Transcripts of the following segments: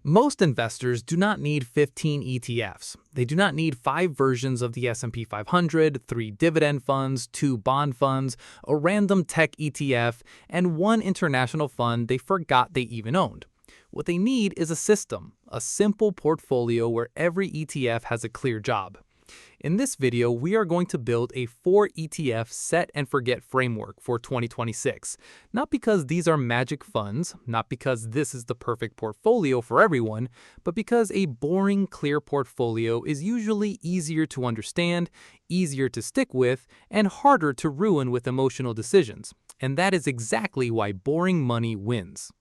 Most investors do not need 15 ETFs. They do not need 5 versions of the S&P 500, 3 dividend funds, 2 bond funds, a random tech ETF, and 1 international fund they forgot they even owned. What they need is a system, a simple portfolio where every ETF has a clear job. In this video, we are going to build a 4 ETF set and forget framework for 2026. Not because these are magic funds, not because this is the perfect portfolio for everyone, but because a boring, clear portfolio is usually easier to understand, easier to stick with, and harder to ruin with emotional decisions. And that is exactly why boring money wins.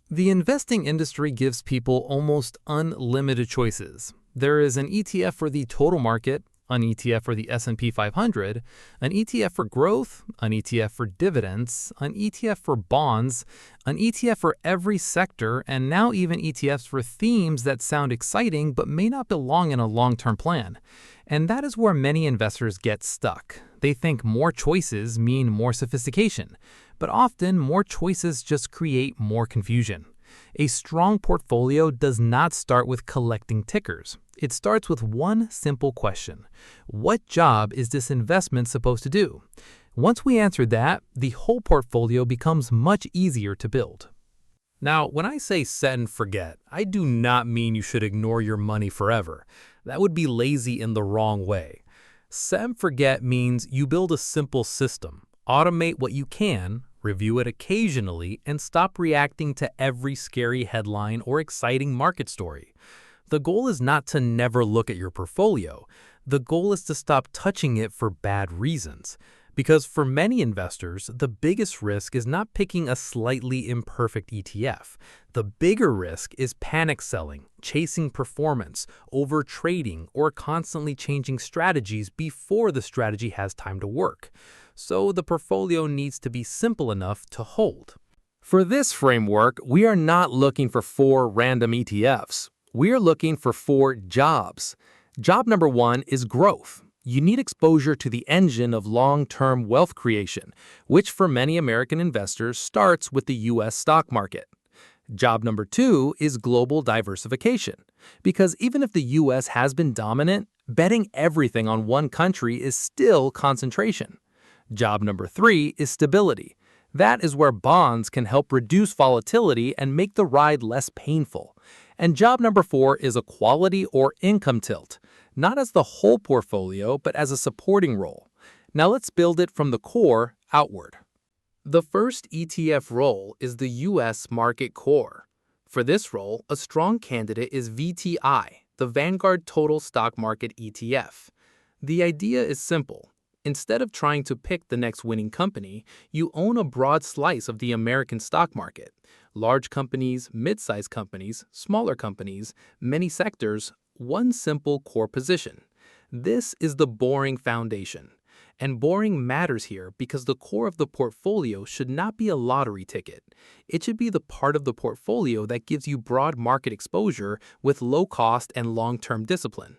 The investing industry gives people almost unlimited choices. There is an ETF for the total market, an ETF for the S&P 500, an ETF for growth, an ETF for dividends, an ETF for bonds, an ETF for every sector, and now even ETFs for themes that sound exciting but may not belong in a long-term plan. And that is where many investors get stuck. They think more choices mean more sophistication, but often more choices just create more confusion. A strong portfolio does not start with collecting tickers. It starts with one simple question. What job is this investment supposed to do? Once we answer that, the whole portfolio becomes much easier to build. Now, when I say set and forget, I do not mean you should ignore your money forever. That would be lazy in the wrong way. Set and forget means you build a simple system, automate what you can, review it occasionally, and stop reacting to every scary headline or exciting market story. The goal is not to never look at your portfolio. The goal is to stop touching it for bad reasons. Because for many investors, the biggest risk is not picking a slightly imperfect ETF. The bigger risk is panic selling, chasing performance, over-trading, or constantly changing strategies before the strategy has time to work. So the portfolio needs to be simple enough to hold. For this framework, we are not looking for 4 random ETFs. We are looking for 4 jobs. Job number 1 is growth. You need exposure to the engine of long-term wealth creation, which for many American investors starts with the U.S. stock market. Job number 2 is global diversification, because even if the U.S. has been dominant, betting everything on one country is still concentration. Job number 3 is stability. That is where bonds can help reduce volatility and make the ride less painful. And job number 4 is a quality or income tilt, not as the whole portfolio, but as a supporting role. Now let's build it from the core outward. The first ETF role is the U.S. market core. For this role, a strong candidate is VTI, the Vanguard Total Stock Market ETF. The idea is simple. Instead of trying to pick the next winning company, you own a broad slice of the American stock market. Large companies, mid-sized companies, smaller companies, many sectors, one simple core position. This is the boring foundation. And boring matters here because the core of the portfolio should not be a lottery ticket. It should be the part of the portfolio that gives you broad market exposure with low cost and long-term discipline.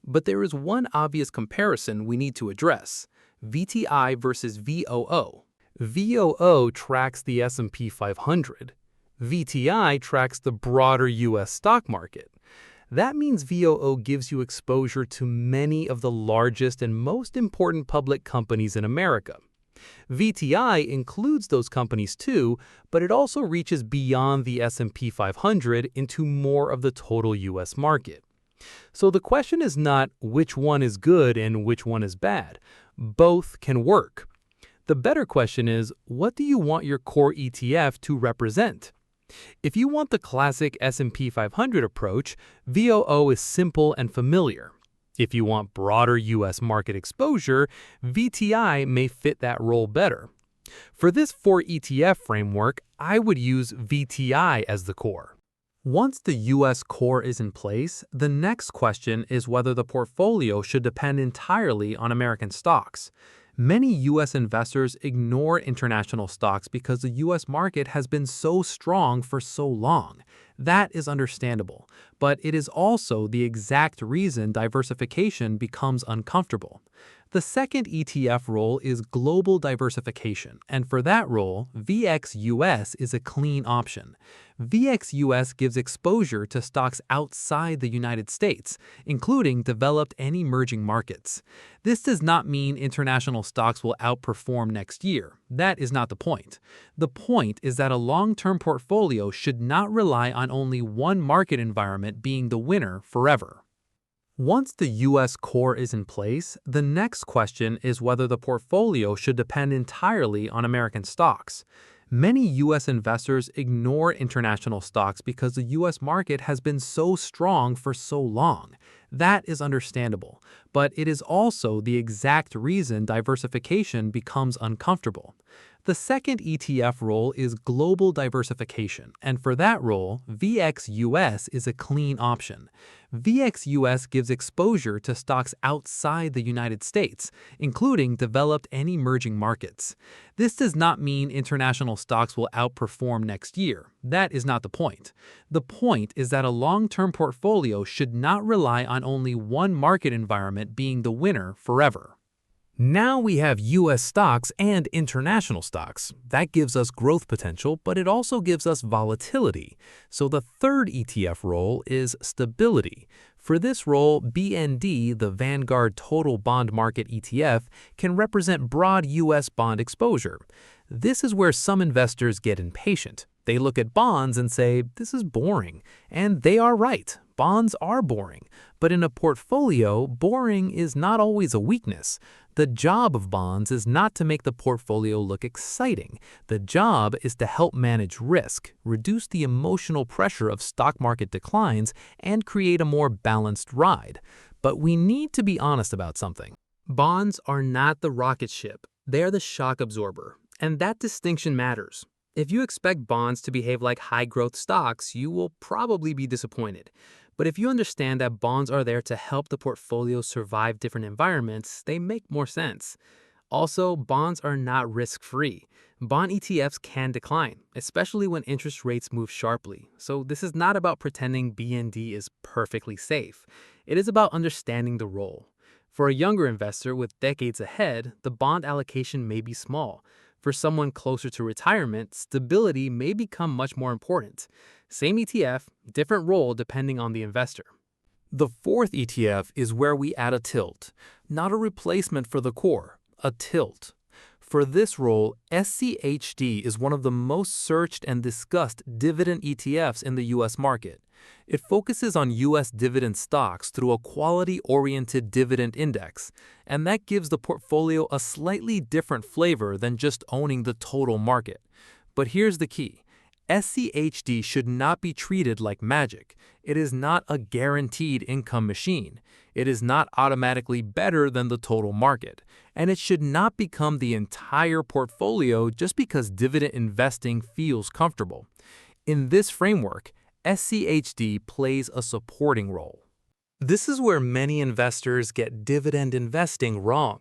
But there is one obvious comparison we need to address: VTI versus VOO. VOO tracks the S&P 500. VTI tracks the broader U.S. stock market. That means VOO gives you exposure to many of the largest and most important public companies in America. VTI includes those companies too, but it also reaches beyond the S&P 500 into more of the total U.S. market. So the question is not which one is good and which one is bad. Both can work. The better question is, what do you want your core ETF to represent? If you want the classic S&P 500 approach, VOO is simple and familiar. If you want broader U.S. market exposure, VTI may fit that role better. For this 4 ETF framework, I would use VTI as the core. Once the U.S. core is in place, the next question is whether the portfolio should depend entirely on American stocks. Many U.S. investors ignore international stocks because the U.S. market has been so strong for so long. That is understandable, but it is also the exact reason diversification becomes uncomfortable. The second ETF role is global diversification, and for that role, VXUS is a clean option. VXUS gives exposure to stocks outside the United States, including developed and emerging markets. This does not mean international stocks will outperform next year. That is not the point. The point is that a long-term portfolio should not rely on only one market environment being the winner forever. Once the U.S. core is in place, the next question is whether the portfolio should depend entirely on American stocks. Many U.S. investors ignore international stocks because the U.S. market has been so strong for so long. That is understandable, but it is also the exact reason diversification becomes uncomfortable. The second ETF role is global diversification, and for that role, VXUS is a clean option. VXUS gives exposure to stocks outside the United States, including developed and emerging markets. This does not mean international stocks will outperform next year. That is not the point. The point is that a long-term portfolio should not rely on only one market environment being the winner forever. Now we have U.S. stocks and international stocks. That gives us growth potential, but it also gives us volatility. So the third ETF role is stability. For this role, BND, the Vanguard Total Bond Market ETF, can represent broad U.S. bond exposure. This is where some investors get impatient. They look at bonds and say, this is boring. And they are right. Bonds are boring. But in a portfolio, boring is not always a weakness. The job of bonds is not to make the portfolio look exciting. The job is to help manage risk, reduce the emotional pressure of stock market declines, and create a more balanced ride. But we need to be honest about something. Bonds are not the rocket ship. They are the shock absorber. And that distinction matters. If you expect bonds to behave like high-growth stocks, you will probably be disappointed. But if you understand that bonds are there to help the portfolio survive different environments, they make more sense. Also, bonds are not risk-free. Bond ETFs can decline, especially when interest rates move sharply. So this is not about pretending BND is perfectly safe. It is about understanding the role. For a younger investor with decades ahead, the bond allocation may be small. For someone closer to retirement, stability may become much more important. Same ETF, different role depending on the investor. The fourth ETF is where we add a tilt, not a replacement for the core, a tilt. For this role, SCHD is one of the most searched and discussed dividend ETFs in the U.S. market. It focuses on U.S. dividend stocks through a quality-oriented dividend index, and that gives the portfolio a slightly different flavor than just owning the total market. But here's the key. SCHD should not be treated like magic. It is not a guaranteed income machine. It is not automatically better than the total market. And it should not become the entire portfolio just because dividend investing feels comfortable. In this framework, SCHD plays a supporting role. This is where many investors get dividend investing wrong.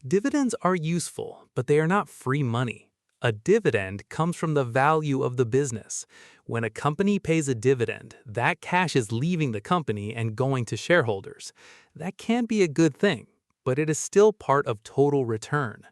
Dividends are useful, but they are not free money. A dividend comes from the value of the business. When a company pays a dividend, that cash is leaving the company and going to shareholders. That can be a good thing, but it is still part of total return.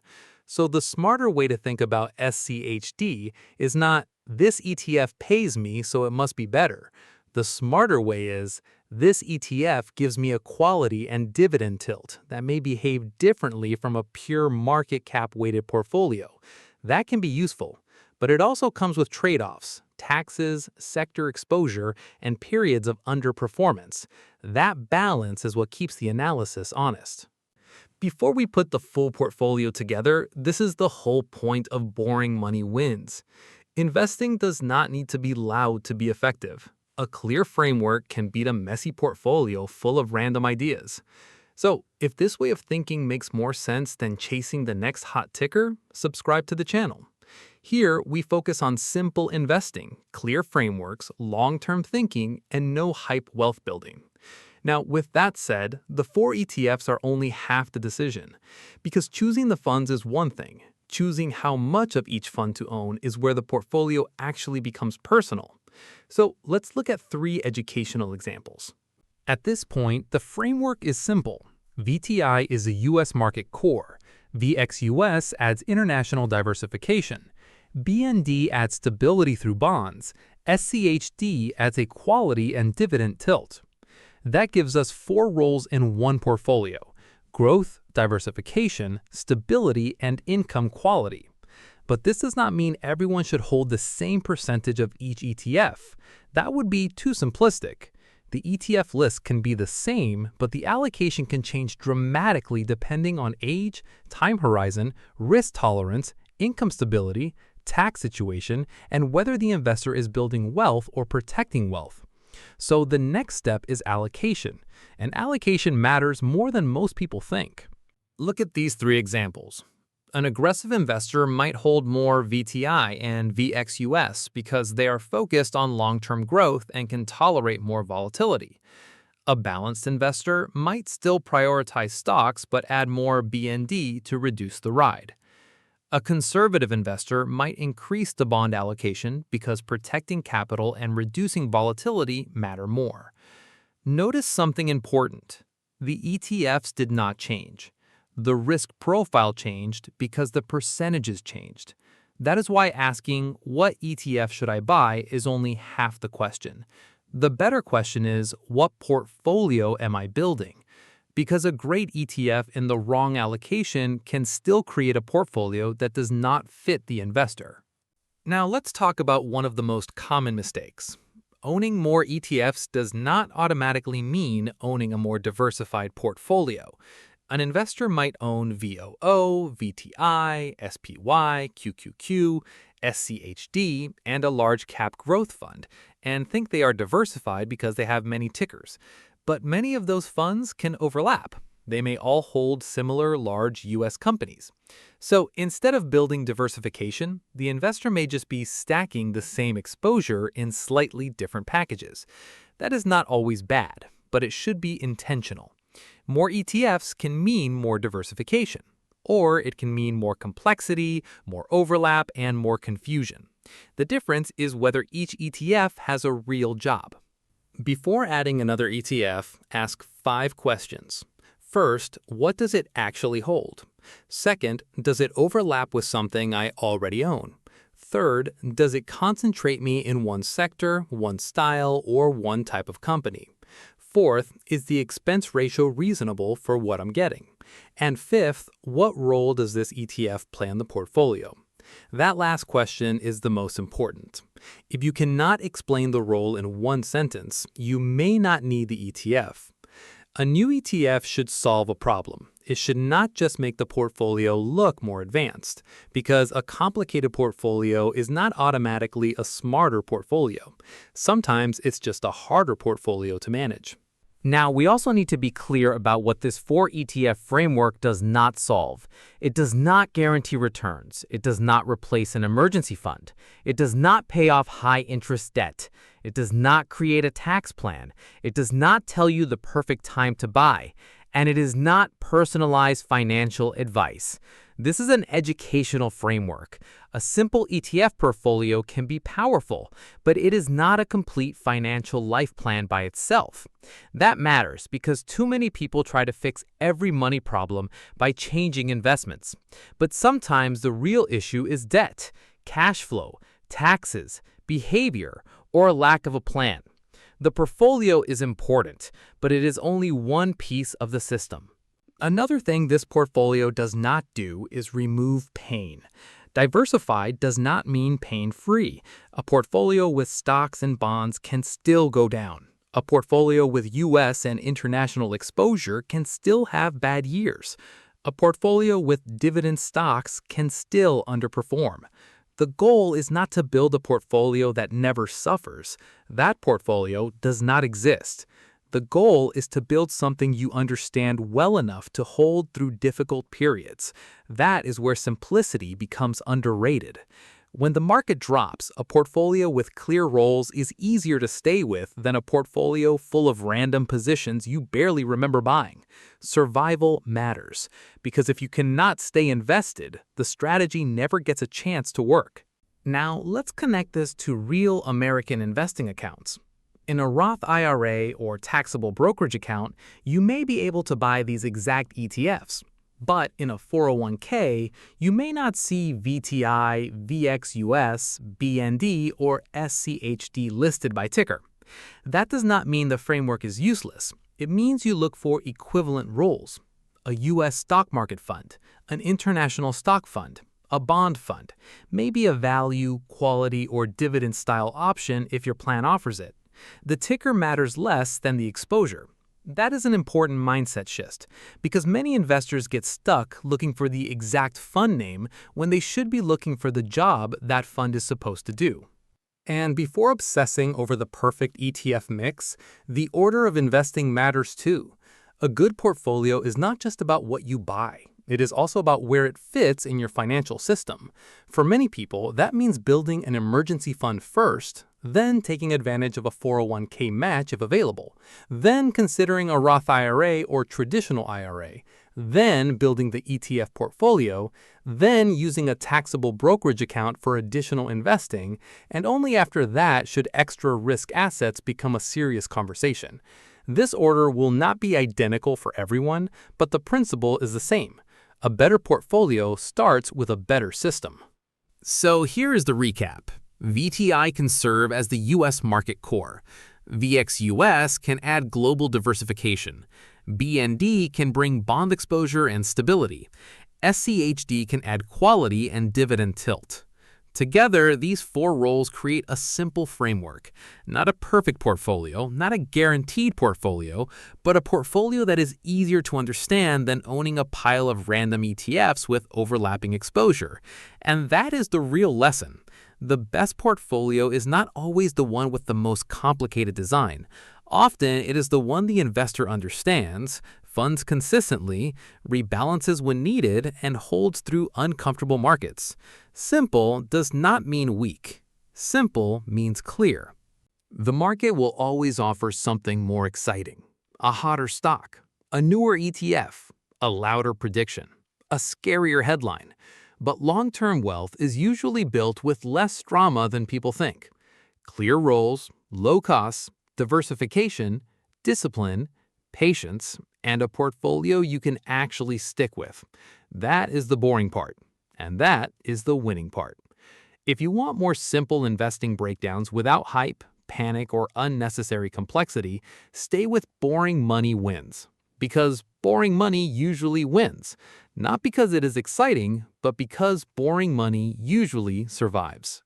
So the smarter way to think about SCHD is not, this ETF pays me, so it must be better. The smarter way is, this ETF gives me a quality and dividend tilt that may behave differently from a pure market cap weighted portfolio. That can be useful, but it also comes with trade-offs, taxes, sector exposure, and periods of underperformance. That balance is what keeps the analysis honest. Before we put the full portfolio together, this is the whole point of boring money wins. Investing does not need to be loud to be effective. A clear framework can beat a messy portfolio full of random ideas. So, if this way of thinking makes more sense than chasing the next hot ticker, subscribe to the channel. Here, we focus on simple investing, clear frameworks, long-term thinking, and no hype wealth building. Now, with that said, the 4 ETFs are only half the decision, because choosing the funds is one thing. Choosing how much of each fund to own is where the portfolio actually becomes personal. So let's look at 3 educational examples. At this point, the framework is simple. VTI is a U.S. market core. VXUS adds international diversification. BND adds stability through bonds. SCHD adds a quality and dividend tilt. That gives us 4 roles in one portfolio: growth, diversification, stability, and income quality. But this does not mean everyone should hold the same percentage of each ETF. That would be too simplistic. The ETF list can be the same, but the allocation can change dramatically depending on age, time horizon, risk tolerance, income stability, tax situation, and whether the investor is building wealth or protecting wealth. So the next step is allocation, and allocation matters more than most people think. Look at these 3 examples. An aggressive investor might hold more VTI and VXUS because they are focused on long-term growth and can tolerate more volatility. A balanced investor might still prioritize stocks but add more BND to reduce the ride. A conservative investor might increase the bond allocation because protecting capital and reducing volatility matter more. Notice something important. The ETFs did not change. The risk profile changed because the percentages changed. That is why asking, what ETF should I buy, is only half the question. The better question is, what portfolio am I building? Because a great ETF in the wrong allocation can still create a portfolio that does not fit the investor. Now let's talk about one of the most common mistakes. Owning more ETFs does not automatically mean owning a more diversified portfolio. An investor might own VOO, VTI, SPY, QQQ, SCHD, and a large cap growth fund, and think they are diversified because they have many tickers. But many of those funds can overlap. They may all hold similar large U.S. companies. So instead of building diversification, the investor may just be stacking the same exposure in slightly different packages. That is not always bad, but it should be intentional. More ETFs can mean more diversification, or it can mean more complexity, more overlap, and more confusion. The difference is whether each ETF has a real job. Before adding another ETF, ask 5 questions. First, what does it actually hold? Second, does it overlap with something I already own? Third, does it concentrate me in one sector, one style, or one type of company? Fourth, is the expense ratio reasonable for what I'm getting? And fifth, what role does this ETF play in the portfolio? That last question is the most important. If you cannot explain the role in one sentence, you may not need the ETF. A new ETF should solve a problem. It should not just make the portfolio look more advanced, because a complicated portfolio is not automatically a smarter portfolio. Sometimes it's just a harder portfolio to manage. Now, we also need to be clear about what this 4 ETF framework does not solve. It does not guarantee returns. It does not replace an emergency fund. It does not pay off high-interest debt. It does not create a tax plan. It does not tell you the perfect time to buy. And it is not personalized financial advice. This is an educational framework. A simple ETF portfolio can be powerful, but it is not a complete financial life plan by itself. That matters because too many people try to fix every money problem by changing investments. But sometimes the real issue is debt, cash flow, taxes, behavior, or lack of a plan. The portfolio is important, but it is only one piece of the system. Another thing this portfolio does not do is remove pain. Diversified does not mean pain-free. A portfolio with stocks and bonds can still go down. A portfolio with U.S. and international exposure can still have bad years. A portfolio with dividend stocks can still underperform. The goal is not to build a portfolio that never suffers. That portfolio does not exist. The goal is to build something you understand well enough to hold through difficult periods. That is where simplicity becomes underrated. When the market drops, a portfolio with clear roles is easier to stay with than a portfolio full of random positions you barely remember buying. Survival matters, because if you cannot stay invested, the strategy never gets a chance to work. Now, let's connect this to real American investing accounts. In a Roth IRA or taxable brokerage account, you may be able to buy these exact ETFs. But in a 401k, you may not see VTI, VXUS, BND, or SCHD listed by ticker. That does not mean the framework is useless. It means you look for equivalent roles: a U.S. stock market fund, an international stock fund, a bond fund, maybe a value, quality, or dividend-style option if your plan offers it. The ticker matters less than the exposure. That is an important mindset shift, because many investors get stuck looking for the exact fund name when they should be looking for the job that fund is supposed to do. And before obsessing over the perfect ETF mix, the order of investing matters too. A good portfolio is not just about what you buy. It is also about where it fits in your financial system. For many people, that means building an emergency fund first, then taking advantage of a 401k match if available, then considering a Roth IRA or traditional IRA, then building the ETF portfolio, then using a taxable brokerage account for additional investing, and only after that should extra risk assets become a serious conversation. This order will not be identical for everyone, but the principle is the same. A better portfolio starts with a better system. So here is the recap. VTI can serve as the U.S. market core. VXUS can add global diversification. BND can bring bond exposure and stability. SCHD can add quality and dividend tilt. Together, these four roles create a simple framework. Not a perfect portfolio, not a guaranteed portfolio, but a portfolio that is easier to understand than owning a pile of random ETFs with overlapping exposure. And that is the real lesson. The best portfolio is not always the one with the most complicated design. Often, it is the one the investor understands, funds consistently, rebalances when needed, and holds through uncomfortable markets. Simple does not mean weak. Simple means clear. The market will always offer something more exciting: a hotter stock, a newer ETF, a louder prediction, a scarier headline. But long-term wealth is usually built with less drama than people think. Clear roles, low costs, diversification, discipline, patience, and a portfolio you can actually stick with. That is the boring part, and that is the winning part. If you want more simple investing breakdowns without hype, panic, or unnecessary complexity, stay with Boring Money Wins. Because boring money usually wins. Not because it is exciting, but because boring money usually survives.